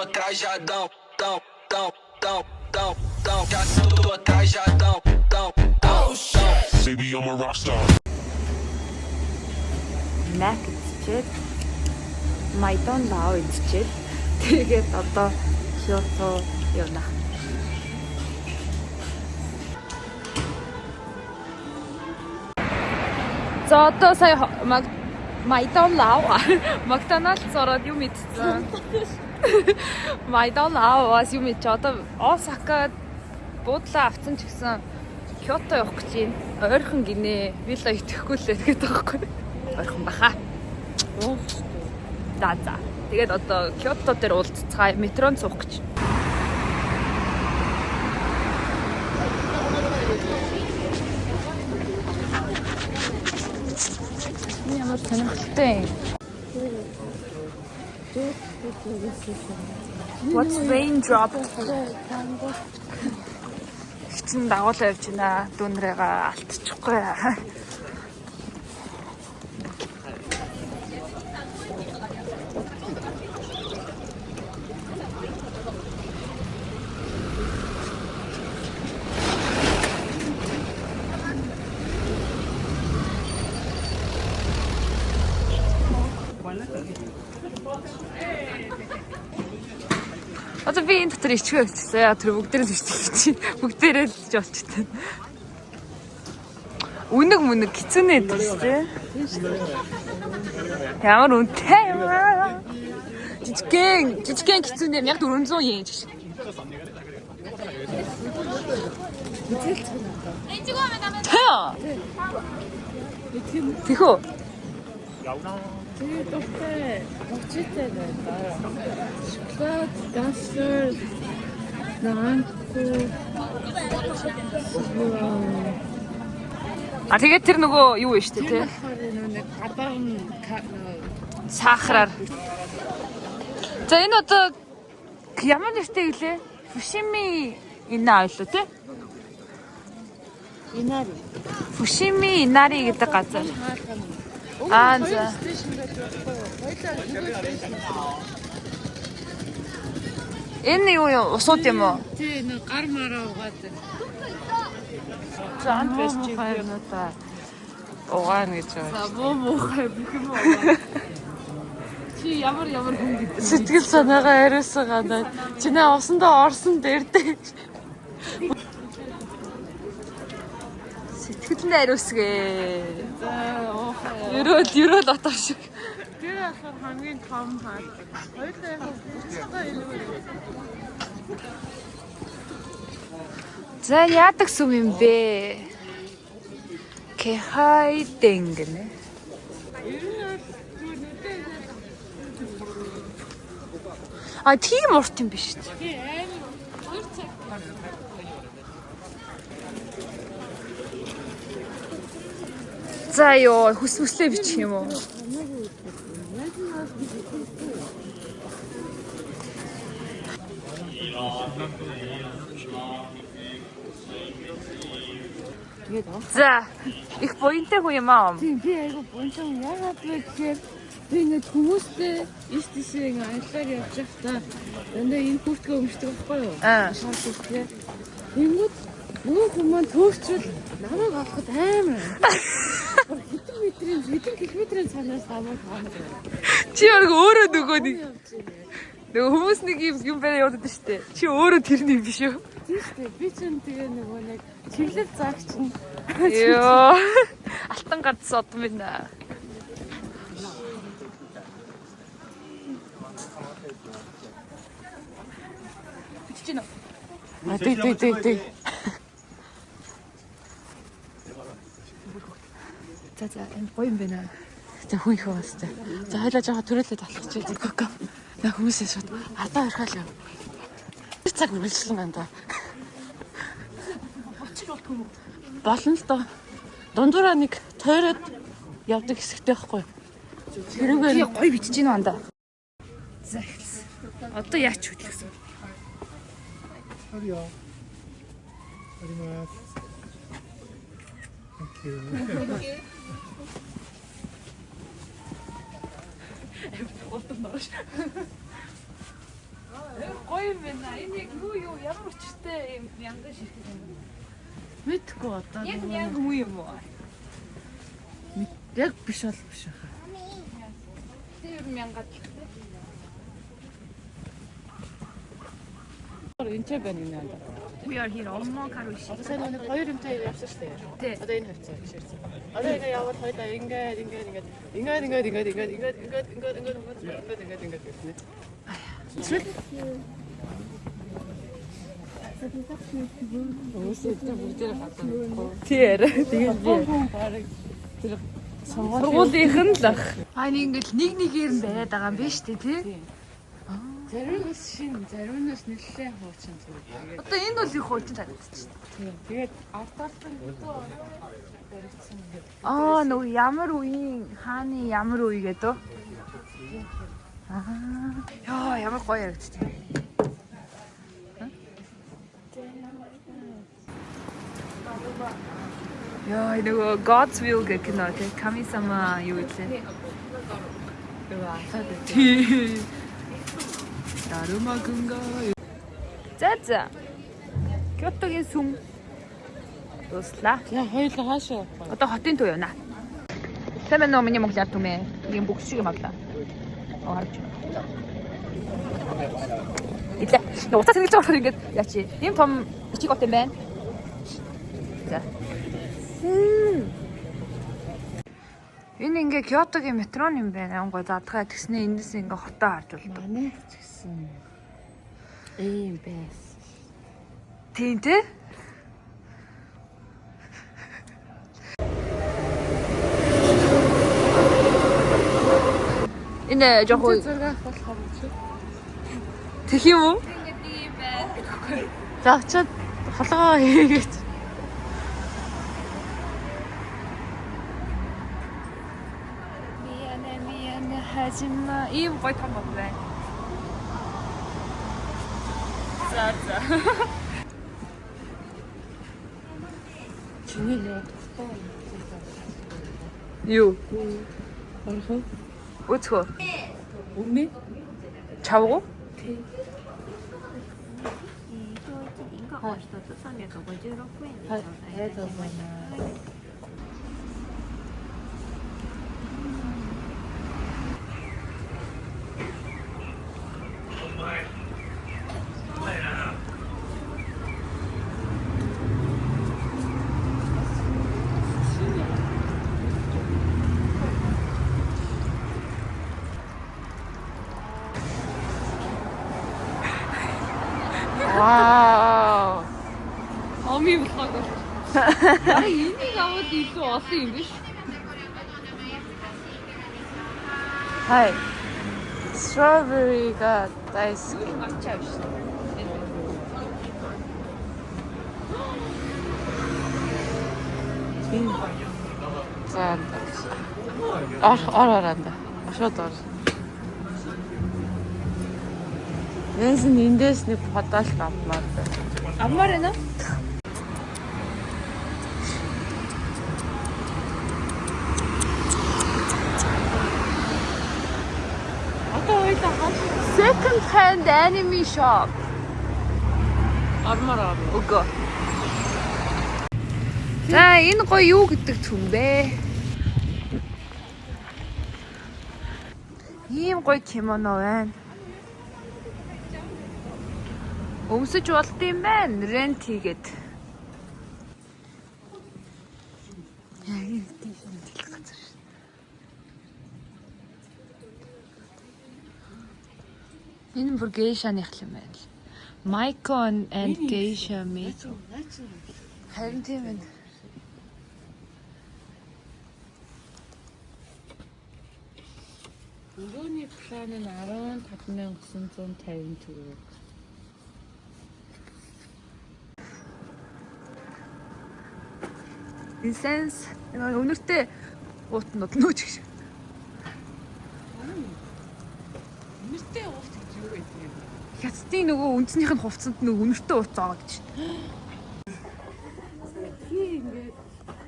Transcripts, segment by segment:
atrás já dão. Já tô atrás já dão. Baby, I'm a rockstar. Mac идчихэд Майдон лав идчихэд тэгээд одоо Киото явна. За одоо сая Майдон лав Макдоналдс ороод юм идсэн. Майдон лаваас юм ич одоо Осакад буудлаа авсан ч гэсэн Киото явах гэж байна. Ойрхон гинэ. Вилла итгэхгүй л гэдэг байхгүй. Ойрхон баха. За. Тэгээд одоо Киото дээр уулзцгаая. Метронд суух гэж. Ямар сонирхолтой. What's raindrop? Хичнээн дагуулаа явж байна. Дүүнрээгээ алдчихгүй. Одоо би энэ дотор ичгээ өчсөн. Тэр бүгдээр л ичсэн. Бүгдээрээ л жолчтой. Үнэг хэцүүнэ дээ. Ямар үнэтэй юм. Жижигхэн хэцүүнэ яг 400 yen гэж. Тэё. Тэхүү. Тэгээд өгтэй очтой байлаа. Шоколад, гасер, наанку. Тэгээд тэр нөгөө юу вэ штэ тий? Нэг гадар сахараар. За энэ одоо ямар нэртэй гэлээ? Фушими Инари лөө тий? Инари. Фушими Инари гэдэг газар. За. Энэ юу усууд юм уу? Тий, нэг гар мараа угаад. Зан фестивал хайрнуудаа угаана гэж байна. За муухай бүх юм уу? Чи ямар хүн гэдэг. Сэтгэл санаагаа ариусан гадаад чинээ усандаа орсон дээрдээ. Сэтгэл ариусгээ. За уухай. Ерөөл отоо шиг. Тэр ахаар хамгийн том хаа. Хоёулаа яг буцаага илүү. За яадаг сүм юм бэ? Кэхайдэн гэнэ. Тийм урт юм биш үү? Тий, амар 2 цаг. За ёо хүслээ бичих юм уу? За их буянтай хүн юм аа. Тийм би айгу бончон яагаад вэ гэхээр би нэг хүмүүстэй ийш тийшээ ажиллаар явж байхдаа дандаа энэ бүртгээ өмшдөг байхгүй юу? Шал бүртгээ. Тэнгүүд нөгөө хүмүүс төөрчвөл намайг авахд амар. Хэдэн километрийн цаанаас намайг хаадаг. Чи өөрөө нөгөө нэг хүмүүс нэг юм байна яваад байдаг шүү дээ. Чи өөрөө тэрний юм биш үү? Тийм шүү дээ. Би ч тэгээ нөгөө нэг чиглэл заагч нь. Йоо. Алтан ганц од минь. Бичиж байна. Тий. За энэ гоё юм байна. За хүн их бастай. За хойлоо жоо төрөлөө талхаж байгаа. Яг хүмүүсээ шууд ардаа орхол юм. Тэр цаг үргэлжлэн андаа. Болно л доо. Дундуураа нэг тойроод явдаг хэсэгтэй байхгүй. Тэрүүгээр гоё бичиж гин андаа. За эхэлсэн. Одоо яач хөдлөсөн. Hurry up. Very much. Thank you. Гоё байна. Энэ яг юу ямар өчтэй юм янган шилдэг юм. Мэдгүй одоо. Яг юу юм уу? Яг биш бол биш хаа. Тэр мянгад. Энэ ч байна юм яа. We are here 엄마 가루시. Сайн нэг хоёр юмтай явсан шүү дээ. Одоо энэ хавцаа гэж ярьсан. Одоо ингэ яваад хоёлаа ингээд гэсэн. Өөсөө бүгдээр хатсан. Тэр тэгээд би баг тэр сургуулийнх нь л ах. Ингээл нэг нэгээр нь бариад байгаа юм биш үү тий? Заримнаас шин, заримнаас нэлээд хуучин зүгээр. Одоо энэ бол их хуучин санагдчих. Тэгээд автоалтан гэдэг баригдсан гэдэг. Нөгөө ямар үеийн хааны ямар үе гэдэг. Яа, ямар гоё яригдчих. Яа, нөгөө God's Will гэх кино тий. Камисама юу гэлээ. Тий. Дарумагунга. За. Кётогийн сүм. Дуслаа. Яа, хоёлаа хаашаа. Одоо хотын төв явна. Сайн байна уу миний Монгол ард түмээ? Ийм бүгд шиг юм авлаа. Харж байна. Итлээ. Уцаа сэргэлж байгаа ингээд яачи. Ийм том бичиг бот юм байна. За. Энэ ингээ Кётогийн метро юм байна. Ангой задгаа тэгснээ эндээс ингээ хотоо харж болдог. Манай ч гэсэн ийм байсан. Тийм тий? Энэ жоохон Зураг болохоор чи. тэх юм уу? За очиод холгоо хийгээд. Миана хажима ийм гоё том байна. За. Чиний яа. Юу? Орхоо. Өцгөө. Өмнө Чавгуу? 1個1つ356円ではい、ごありがとうございます。Вау. Омий болохоо. Энийг аваад илүү олон юм биш. Хай. Strawberry-га дайсгүй. За. Оранда. Шууд ор. Яс эндээс нэг подалт авмаар байна. Аммаар байна. Одоо хоёлаа хаашаа Second hand anime shop. армаар. Үгүй. За энэ гоё юу гэдэг түн бэ? Ийм гоё кимоно байна. Өмсөж болд юм байна. Рент хийгээд. Яг энэ дэлгэх газар шин. Энэ бүр гейшаных юм байна. Maiko and Geisha meet. Харин тийм байна. Өрөөний план нь 15950 төгрөг. Инсенс өнөртэй уутнууд нөөж гэж. Нэртэй уут гэж юу гэдэг юм? Хятадын нөгөө үндснийх нь хувцсанд нөгөө өнөртэй ууц байгаа гэж.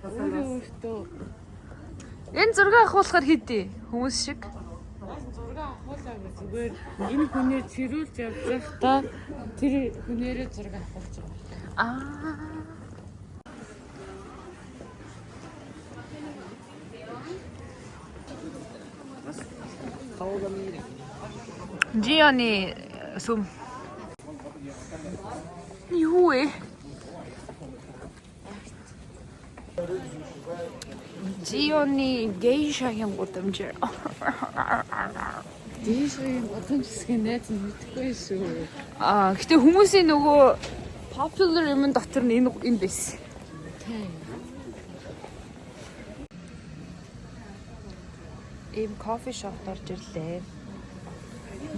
Өөрөө өөртөө Энэ зураг авахулахаар хийдий хүмүүс шиг. Зураг авахлаагүй зүгээр энэ хүнээ цэрүүлж явж байхдаа тэр хүнээрээ зураг авахулж байгаа. Gianni сум. Юу вэ? Gianni гейшагийн гудамжаар. Дээшгийн бодомжсгийн найз нь мэдхгүй шүү. Гэтэ хүмүүсийн нөгөө popular юм дотор нь энэ байсан. Ийм кофе шоп орж ирлээ.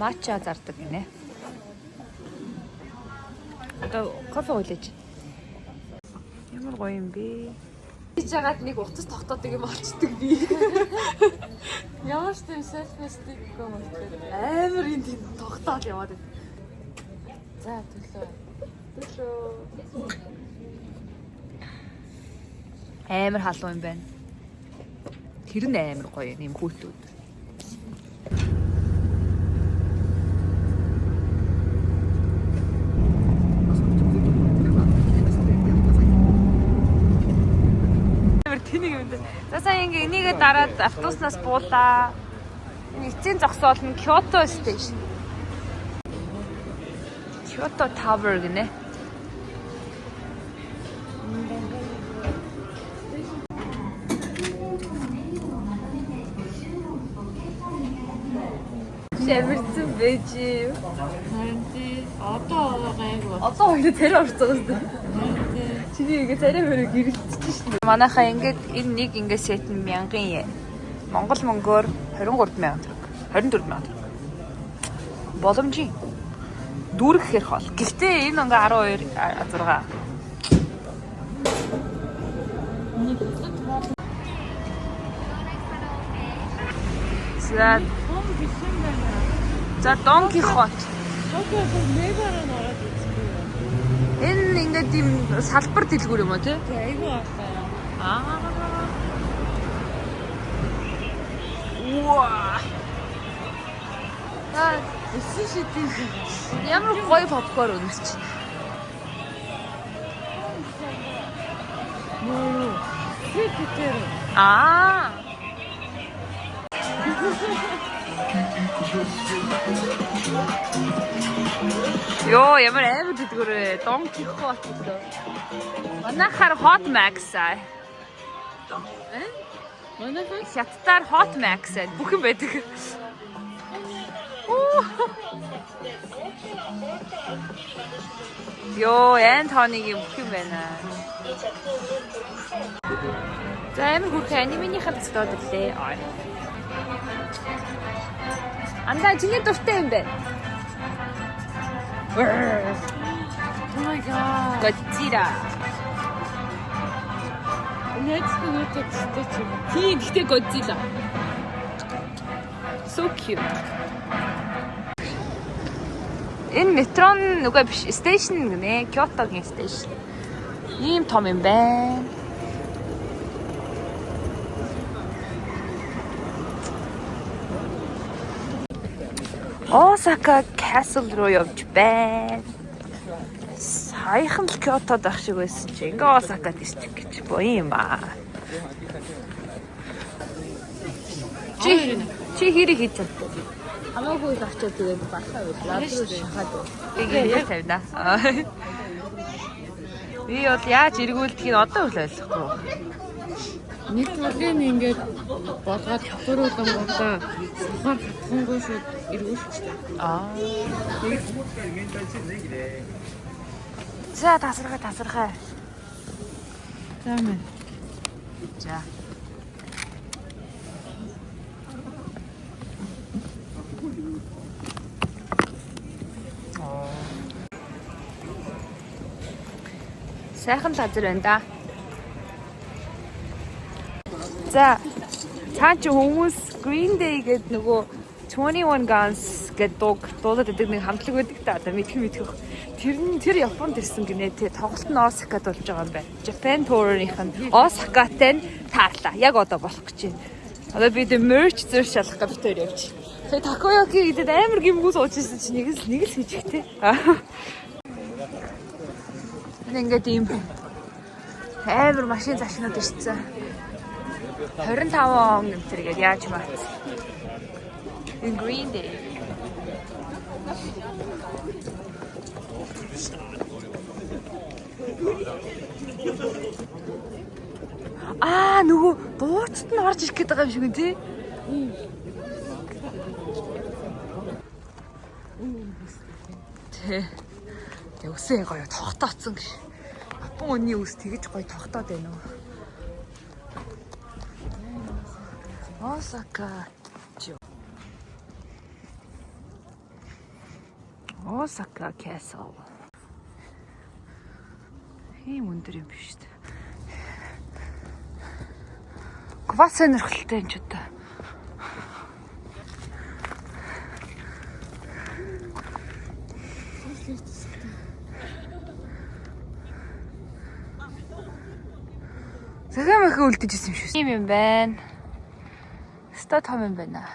Матча зардаг гинэ. Одоо кофе уулаж. Ямар гоё юм бэ? Хийж ягаад нэг утас тогтоодог юм болчдөг би. Ямар ч тийм self-esteem юм Амар энэ тийм тогтоод яваад байна. За төлөө. Амар халуун юм байна. Тэр нь амар гоё юм хүүтүүд. Тэнийг юм даа. За сайн ингээ энийгээ дараад автобуснаас буулаа. Эцсийн зогсоол нь Kyoto Station. Kyoto Tower гинэ. Шавэрсэн байж. Харин тий одоо гайгүй. Одоо хоёроо царай орцсон юм. Чиний ингээ царай мөрөг гэрэлтчихсэн шүү дээ. Манайхаа ингээд энэ нэг ингээ сет нь 1000 yen. Монгол мөнгөөр 23000 төгрөг. 24000 төгрөг. Боломжийн дүүрэг хэрэг хол. Гэхдээ энэ ингээ 12 6. За Don Quixote. Нэбараа ороод үзсэн. Энэ ингээд тийм салбар дэлгүүр юм уу тий? Айгүй аа. Уаа. Өссөн шидийн. Ямар гоё попкорн өнөсч. Нөө. Фитээр. Йоо, ямар амар дэлгүүрээ. Don Quixote. Манайхаар Hot Max аа. Манайхаа Хятадаар Hot Max аа. Бүх юм байдаг. Йоо, Антонигийн бүх юм байна. За амар хүрхэн анимений хавцдаад ирлээ. Андаа чиний дуртай юм байна. Oh my god. Godzilla. Нэцгүй үтэгтэй чи. Тийм, гэхдээ Godzilla. So cute. Энэ метрон нүгэ биш, station гинэ. Kyoto-гийн station. Ийм том юм байна. Osaka Castle руу явж байна. Саяхан л Kyoto дах шиг байсан чи ингээ Osaka дистрикт гэж боё юм аа. Чи хэрэг хийж чаддаг. Хамаагүй л очиод тэгээд барахаа байлаа. Шахаад. Тэгээ тавина. Би бол яаж эргүүлдгийг нь одоо л ойлгохгүй. Нэг талын ингээд болгоод хатуруулан гутаа сухаар хатхангүй шууд эргүүлчихсэн. За тасархай. За мэн. За. Сайхан газар байна да. За цаа чи хүмүүс Green Day гэдэг нөгөө 21 Guns гэдэг дуулаад байдаг нэг хамтлаг байдаг та одоо мэдхэх. Тэр Японд ирсэн гинэ тий тоглолт нь Осакад болж байгаа юм байна. Japan Tour-ийнх нь Осакатай таарлаа. Яг одоо болох гэж байна. Одоо бид merch зурж шалах гэж төр явж. Тэгээ такояки гэдэг амар гимгүү суучсан чи нэг л сэжигтэй. Ингээд ийм амар машин зашнууд ирсэн. 25 он гэмтэргээд яаж мат. In Green Day. Нөгөө дууцад нь орж ирэх гээд байгаа юм шиг үү тий? Тэ өсөө гоё тогтооцсон гэж. Япон өнний үс тэгэж гоё тогтоод байна уу? Осака. Osaka Castle. Ийм өндөр юм биш үү? Гвас сонирхолтой юм ч удаа. Захамах үлдчихсэн юм шүү. Ийм юм байна. Ста том юм байна.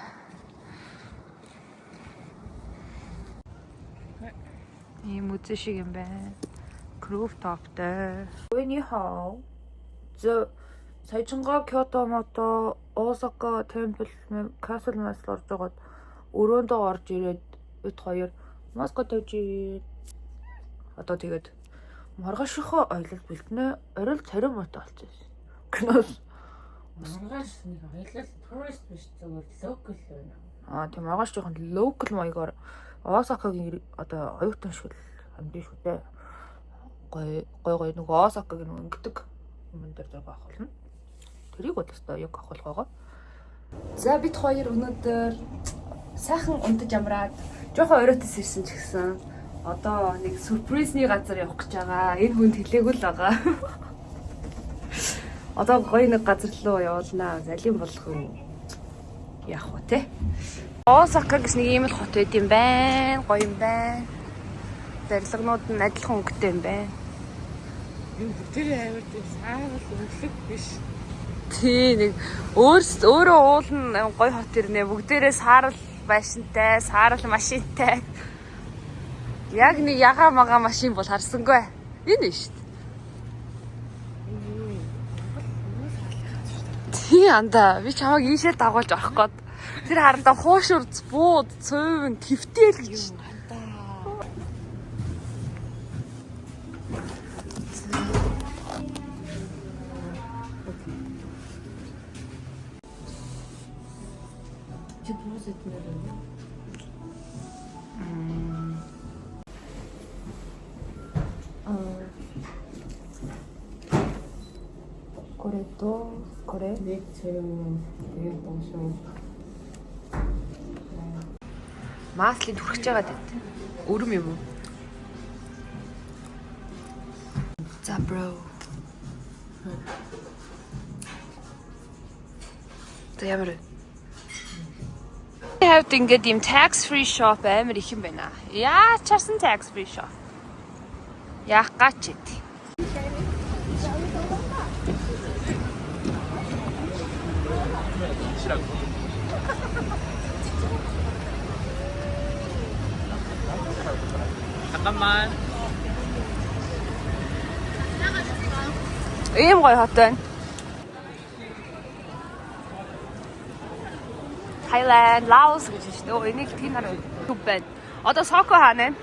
Ийм үзэн шиг юм байна. Rooftopтэй. Өнийхөө саяжингаа Кёто мото Осака темпл Castle мас орж байгаад өрөөндөө орж ирээд бид хоёр Москва тавьж ирээд одоо тэгээд маргаашийнхоо аялал бэлтнэ орой л царим мото болчихсон. Кинос маргааш нэг аялал турист биш зүгээр локал байна. Тийм маргааш жоохон локал маягаар Осакагийн одоо оюутан шиг амьдэн шүү дээ. Гой нөгөө Осакагийн өнгөдөг юм дээр зураг авах болно. Тэрийг бодлоо яг авах байгаа. За бид хоёр өнөөдөр сайхан унтаж амраад жоохон оройтос ирсэн ч гэсэн одоо нэг сюрпризний газар явах гэж байгаа. Энэ хүнд хэлээгүй л байгаа. Одоо гоё нэг газар руу явуулнаа. Залин болох юм. Яах вэ те? Осака гэж нэг ийм л хот байд юм байна. Гоё юм байна. Барилгынууд нь адилхан өнгөтэй юм байна. Энэ бүтээр амар тийм саарал өнгөлөг биш. Тий нэг өөрөө уул нь гоё хот ирнэ. Бүгдээрээ саарал байшинтай, саарал машинтай. Яг нэг ягаа мага машин бол харсангүй. Энэ шүү дээ. Тий анда би чамайг ийшээ дагуулж орох гээд тэр харандаа хуушур бууд цөөвн твтэл гэж 그래? 네, 저는 되게 너무 Маслыг хүрхэж байгаа дээ. Өрөм юм уу? За bro. Ямар have to get them tax free shop амар их юм байна. Яа чарсан tax free shop. Яах гач ит. 잠깐만. Ийм гоё хот байна. Thailand, Laos гэж шүү дээ. Энийг тийм хараа төв байна. Одоо Соко хаана вэ?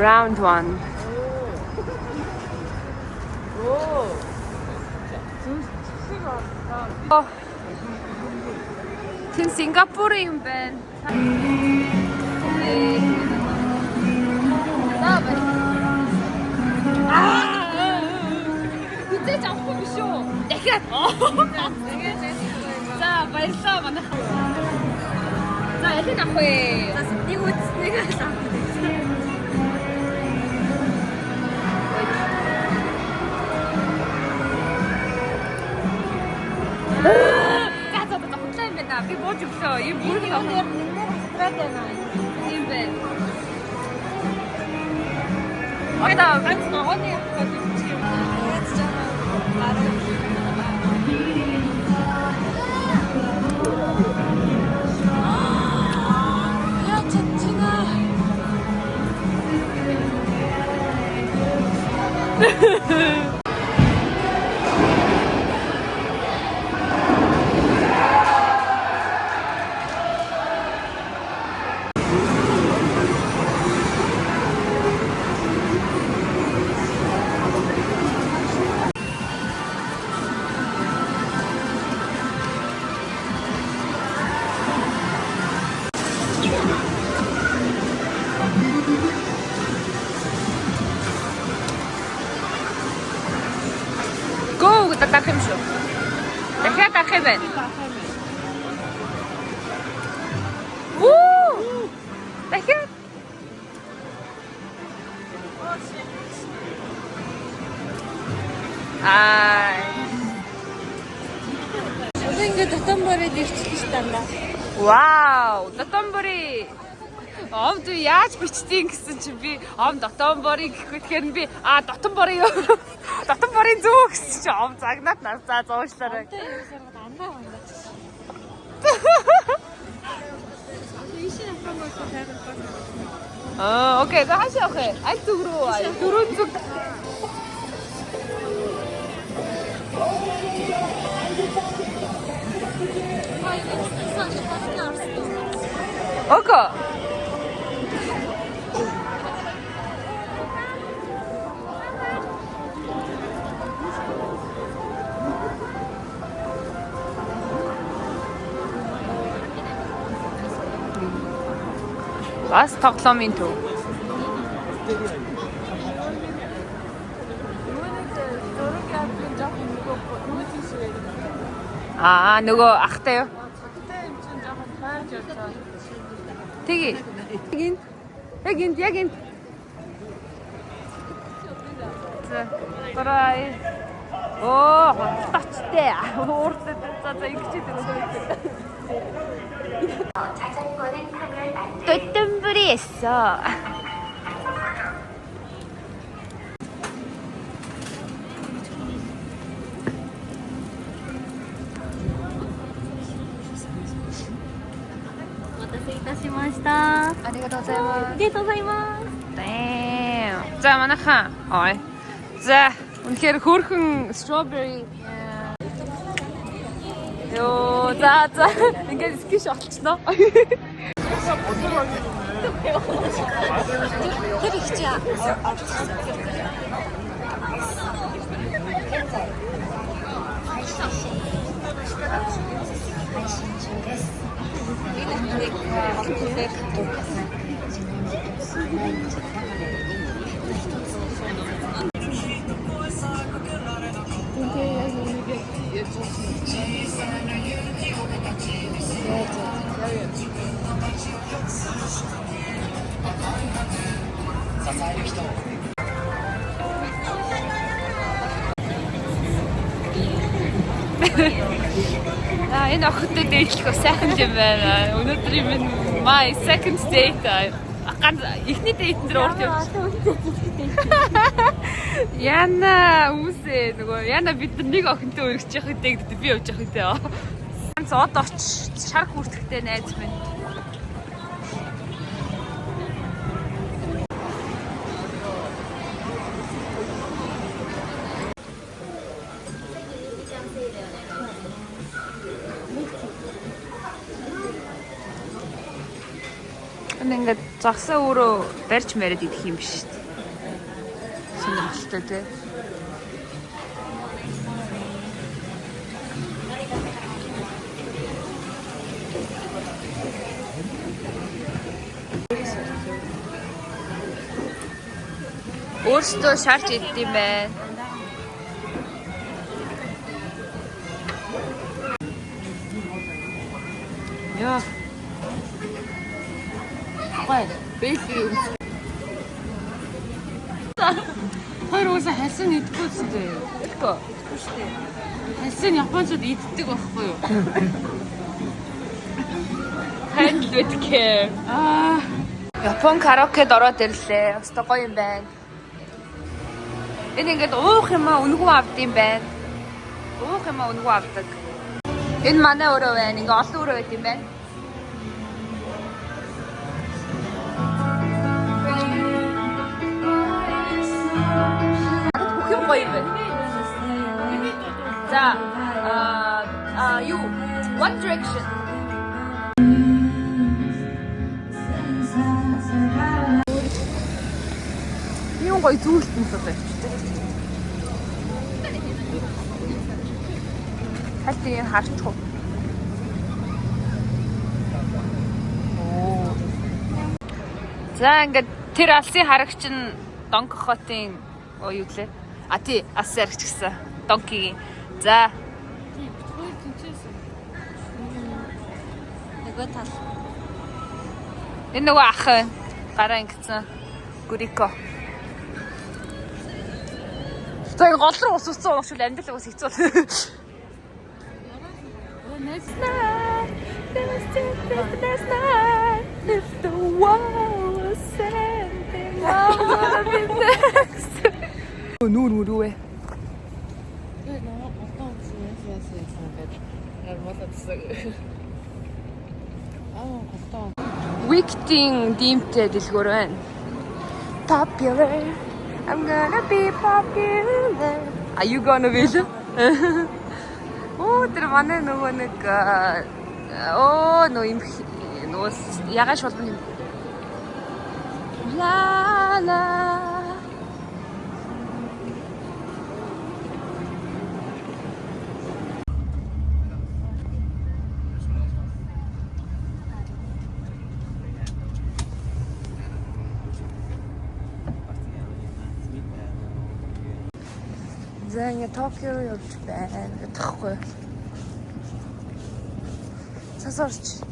Round 1. Тин Сингапур юм байна. Үдэж авахгүй биш үү? Дахиад. За баярлалаа манай. За ялыг авах вэ? За нэг үдснэг авах. Би бууж өглөө. Ийм бүрийг авах. Нэр хэстрээд байна. Тийм байна. Одоо ганц ногооны явах Гоо татах юм шүү. Дахиад авах юм байна. Уу! Дахиад. Одоо ингээд Дотомборыг ирчихлээ ш дандаа. Вау! Дотомбори. Омд яаж бичтiin гэсэн чи би Дотомборыг гэхгүй тэгэхээр би Дотомбори Дотомборын зүү гэсэн чи загнаад за зуушлаарай. Окей, хаашаа явах вэ? Аль зүг рүү? Дөрөв зүг. Окей. Бас тоглоомын төв. Нөгөө ахтай юу? Тэгээ. Яг энэ. Тарай. Тачтай. Уурдаа за ингэчээд байна. 도톤부리했어. За манайхан. За үнэхээр хөөрхөн strawberry. Ёо за ингээд скиш олчихноо. Тэр их чи Энэ охидтой дээдлэх сайхан юм байна. Өнөөдрийн минь my second date. Ганц эхний date дээр урд явчихсан. Яна үсээ нөгөө яна бид нэг охинтой өргөж явах гэдэг би явж явах гэдэг. Ганц од оч шар хүртэхтэй найз минь. Ингээд загсаа өөрөө барьж мариад идэх юм биш шүү дээ. Сонирхолтой тий. Өөрсдөө шарж идэх юм байна. Яа. Бэлээ үс. Хоёр уусаа хальсан идэхгүй үстэй. Идэхгүй. Шүү дээ. Хальсан японочууд иддэг байхгүй юу? Handle with care. Япон караокед ороод ирлээ. Өстой гоё юм байна. Энэ ингээд уух юм аа үнгүй авдсан байна. Уух юм аа үнгүй авдаг. Энэ манай өрөө байна. Ингээ олон өрөө байт юм байна. Бүх юм гоё юм байна. За, you One Direction. Юм гоё зүйлтэн суудаг. Хальтыг харчих. Оо. За ингээд тэр алсын харагч нь Дон Кихотын юу гэлээ? А тий, алсын харагч гэсэн. Донкигийн. За. Тийм, битгүүр тэнцээсэн. Нөгөө тал. Энэ нөгөө ах байна. Гараа ингэсэн. Гүрико. Тэг гол руу ус уцсан уушгүй амьдрал ус хэцүү. Next Night, this night, if the world was ending, I wanna be next. Нүрээ. яг намайг голтон үзсэн ингээд яг болоодсан. Голтон. Weekend димтэй дэлгүүр байна. Popular. I'm gonna be popular. Are you gonna be? Оо тэр манай нөгөө нэг нөө юм нөө ягаш болон юм. Ла ла. За ингээ Токио явж байна гэдэгхгүй. Сасарч.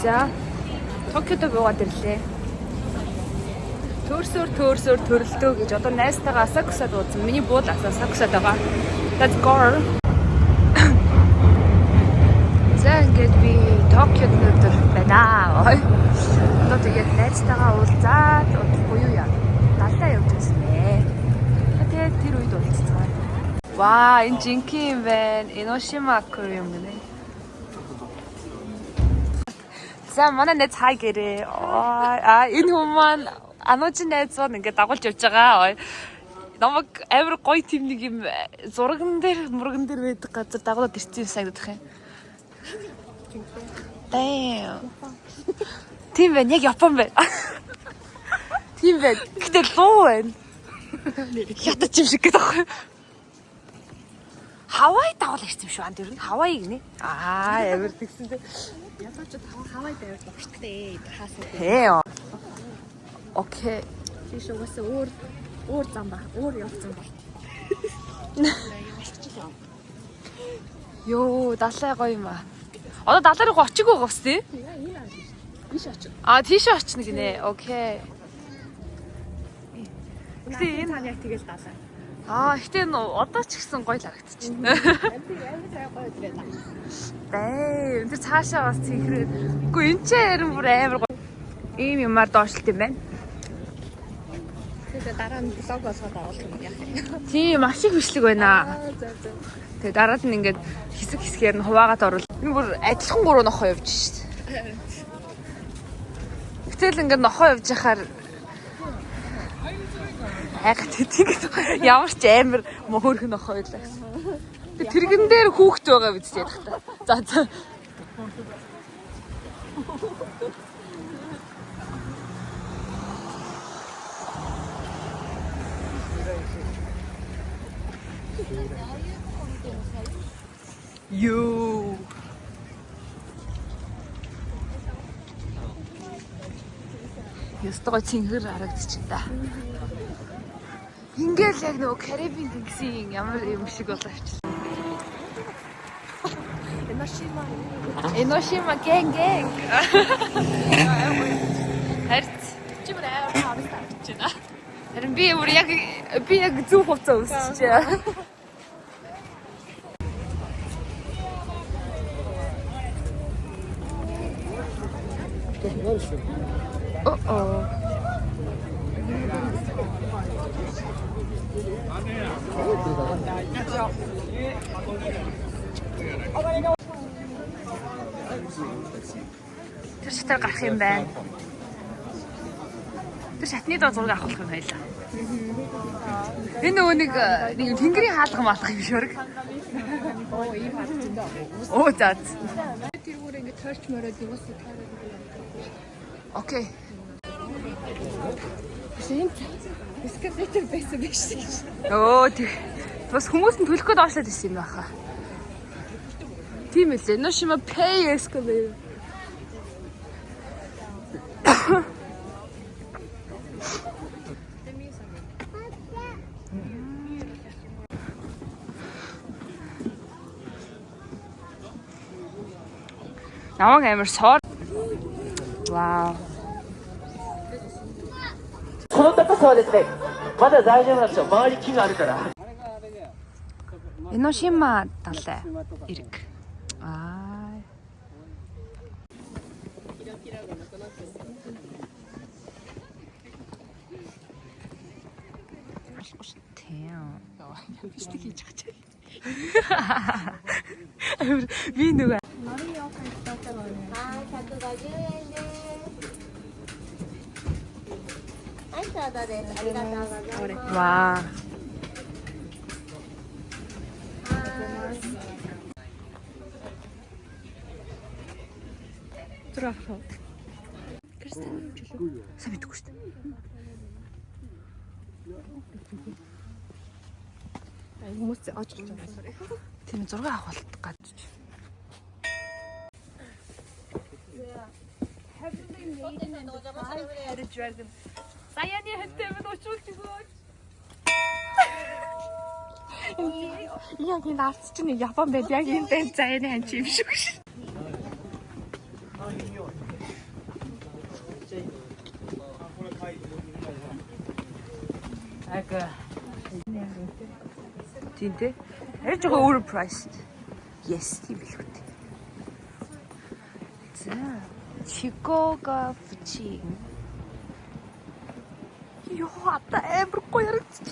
За Токиод буугаад ирлээ. Төрсөөр төрөлтөө гэж одоо найзтайгаа Асакусад уудсан. Миний бууд Асакусад байгаа. Let's go. За ингээд би Токиод өдөр байна. Одоо тэгээд найзтайгаа уулзаад буюу яа. Далаа явж ирсэн. Тэгээд тэр үед уулзсан. Ваа, энэ жинхэнэ юм байна. Эношима аквариум гэнэ. За манай найз хай гэрээ. Энэ хүмүүс маань ануужин найзууд ингээд дагуулж явж байгаа. Намайг амар гоё тийм нэг юм зурган дээр мурган дээр байдаг газар дагуулад ирсэн санагдах юм. Damn. Тийм байна, яг Япон байна. Тийм байна. Гэтэ луу байна. Ятач юм шиг гэдэг байхгүй. Хавай дагуул ирсэн юм шүү ан дэр нь. Хавай гинэ. Ямар тэгсэн дээ. Ядаж хавай байвал багштай хаасан. Хээ. Окей. Тийш угаасаа өөр зам ба. Өөр явцсан бол. Йоо, далай гоё юм аа. Одоо далай руу очиг байгаа бас тий? Биш очив. Тийш очно гинэ. Окей. Гэтэ энэ тань яг тэгэл далаа. Гэтэ одоо ч гэсэн гоё л харагдчихна. Амар гоё байна. Бээ, энэ цаашаа бас цэнхэр. Үгүй энэ ч ярин бүр амар гоё. Ийм юмар доошлт юм байна. Тэгээд дараа нь блог болгоод оруулах юм яах юм. Тийм, маш их бичлэг байна. Тэгээд дараад нь ингээд хэсгээр нь хуваагаад оруул. Энэ бүр адилхан гурван нохоо явж шít. Гэтэл ингээд нохоо явж яхаар хайгаад идэг. Ямар ч амар мөхөрхөн нохоо байлаа гэсэн. Тэргэн дээр хүүхэд байгаа биз дээ та. За. Юу. Ястаа цэнгэр харагдчих та. Ингээл яг нөгөө Карибын тэнгисийн ямар юм шиг боловч. Энэ Эношима гэнг. Харин чимээр амар хавс тавьж байна. Харин би яг зөв хувцас өмсчихээ. Uh-oh. Тэр шатар гарах юм байна. Тэр шатны доо зураг авах юм байлаа. Энэ нөгөө нэг тэнгэрийн хаалга маалах юм шиг. Оо ийм харагдсан даа. Оо заа. Тэр бүр ингэ торч мороод юусаа таараад. Окей. Шин эскалатор байсан биш үү? Оо тэг. Бас хүмүүс нь төлөх гээд оошлоод ирсэн юм баха. Тийм ээ. Эношима pay escalator. Намайг амар соор. Вау. この高さはですね、まだ大丈夫なんですよ。周り木があるから。 Эношима талай эрг. Аа. Би нөгөө 150円です。はい、ちょうどです。ありがとうございます。 와. 들어가서. 크리스탄 주죠. 사비 듣고 싶다. Хүмүүс ааж гэж байна. Тийм зураг авах гад. Саяны хэттэйд очуулж өгөөч. Яг энэ арц чинь Япон байл яг энэ байн заяаны хань чи юм шиг ш. Ага. Тинтэ. Яаж жоо overpriced. Yes, тийм л үү. За. Чикого фучи. Ёо, ата амар гоё ярагч.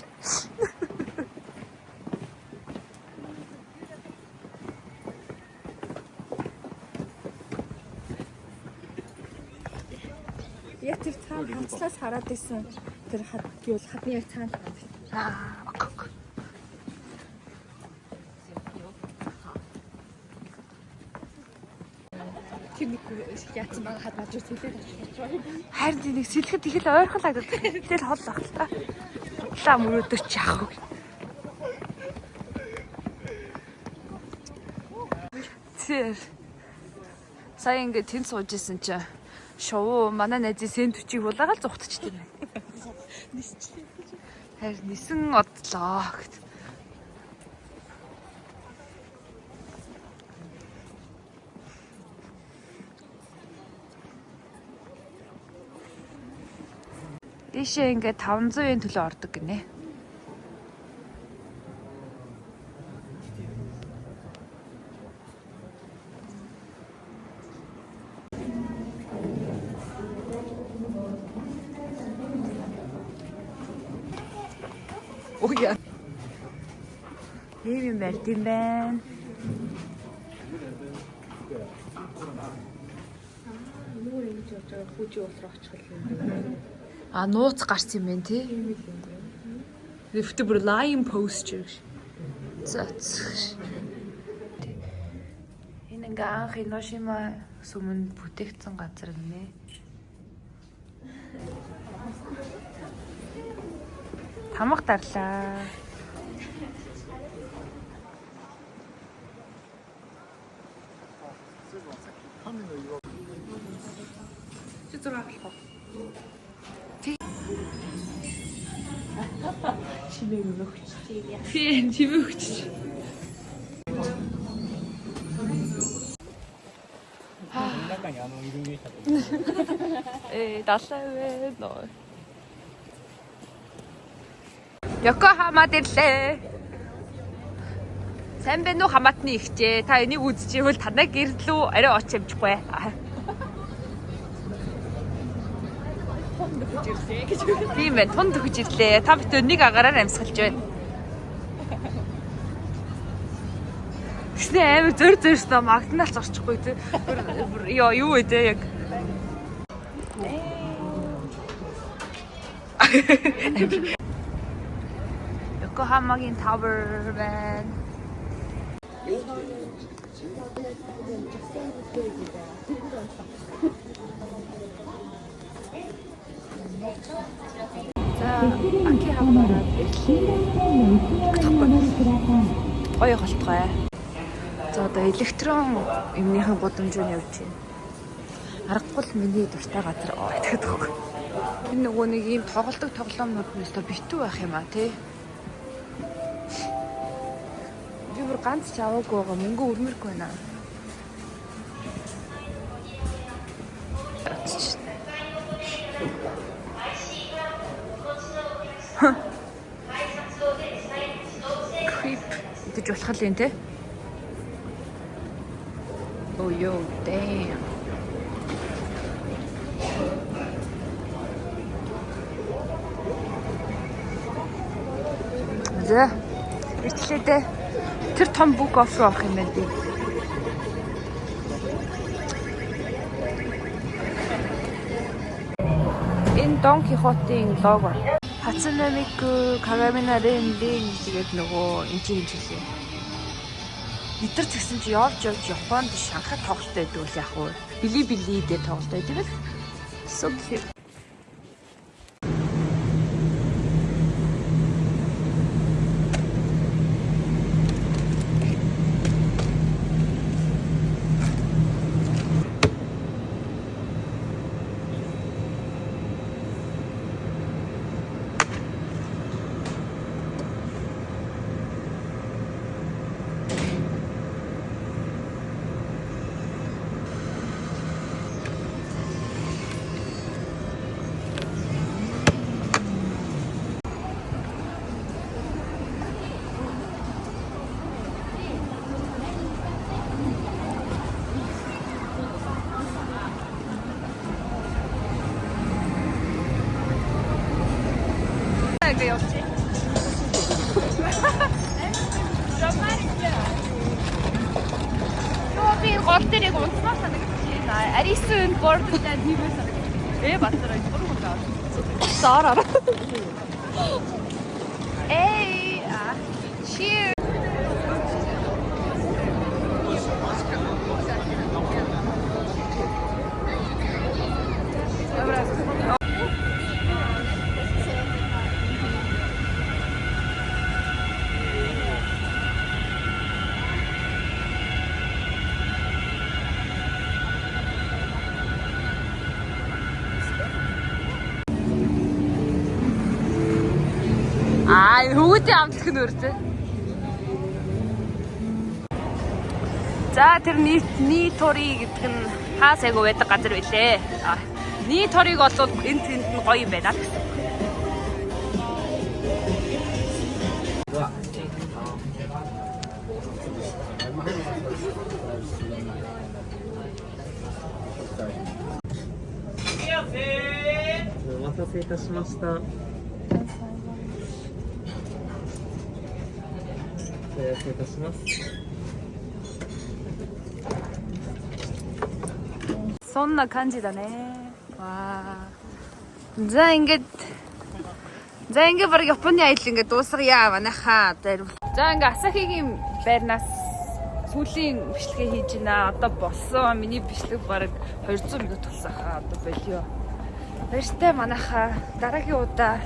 Яг тэр цаана ханцлаас хараад исэн. Тэр гэвэл хадны яг цаана. Аа, окей. Тэр нэг яатсан байгаа хад бажуу сэлээд очиж байгаа. Харин нэг сэлэхэд их л ойрхон лагдаад. Тэгэл хол баг л та. Лаа мөрөөдөр ч яах вэ? Тэр сая ингээд тэнд сууж исэн чинь шоу манай найзын сэн төчийг булаагаал зүхтчихтэй байна. Харин нисэн одлоо гэт. Дэшээ ингээд 500 yen төлөө ордог гинэ. Ой яа. Ийм юм барьд юм байна. А нууц гарсан юм байна тий. Лифт бүр лайн постэр. За. Энэ ингээ анх Эношима сүмэнд бүтээгдсэн газар гинэ. Тамга дарлаа. 집에 먹지. 집에 먹지. かにイルミネーション далай вэ. Йокохамад ирлээ. Сайн байна уу хамаатны ихчээ. Та энийг үзчихвэл танай гэрлүү арай оч амжихгүй. Тийм ээ, тун төгж ирлээ. Та бид өнийг агараар амьсгалж байна. Гэснээ амар зөрснөө Макдоналдс орчихгүй тий. Юу вэ те яг. Йокохамагийн Tower байна. За, Акихабараа гоё холтгой. За одоо электрон юмныхан гудамжууд явж байна. Аргагүй л миний дуртай газар гэдэг үг. Энэ нөгөө нэг ийм тоглоомнууд нь өстой битүү байх юм аа тий. Би бүр ганц ч аваагүй байгаа мөнгө өрмөргүй байна. Creep. Идэж болох юм те. Oh yo, damn. За. Ирчлээ. Тэр том бүк оффер авах юм байна би. Энэ Дон Кихотын лого. Хацунамику Кагаминарын лин тэгээд нөгөө энэ чинь хэлээ. Эдгээр тэгсэн чи явж Японд Шанхай тоглолт байдаг үл яах вэ? Били дээр тоглолт байдаг л. So cute. Би гол дээрээ унснаа санагдчихээн. Ариsun бордертай тиймээ санагдчихээн. Батараа буруу гоо. Сараа. Эй, cheers. Хөвгүүдийн амтлах нь өртөө. За тэр Нитори гэдэг нь хаа сайгүй байдаг газар байлээ. Ниториг олвол энэ тэнд нь гоё юм байна гэсэн. Сонна кан지だね. Ваа. За ингээд баг Японы аялал ингээд дуусгая манайхаа. За ингээд Асахигийн байрнаас сүүлийн бичлэгээ хийж байна. Одоо болсон. Миний бичлэг баг 200 мянга тулсах одоо болио. Баяртай манайхаа дараагийн удаа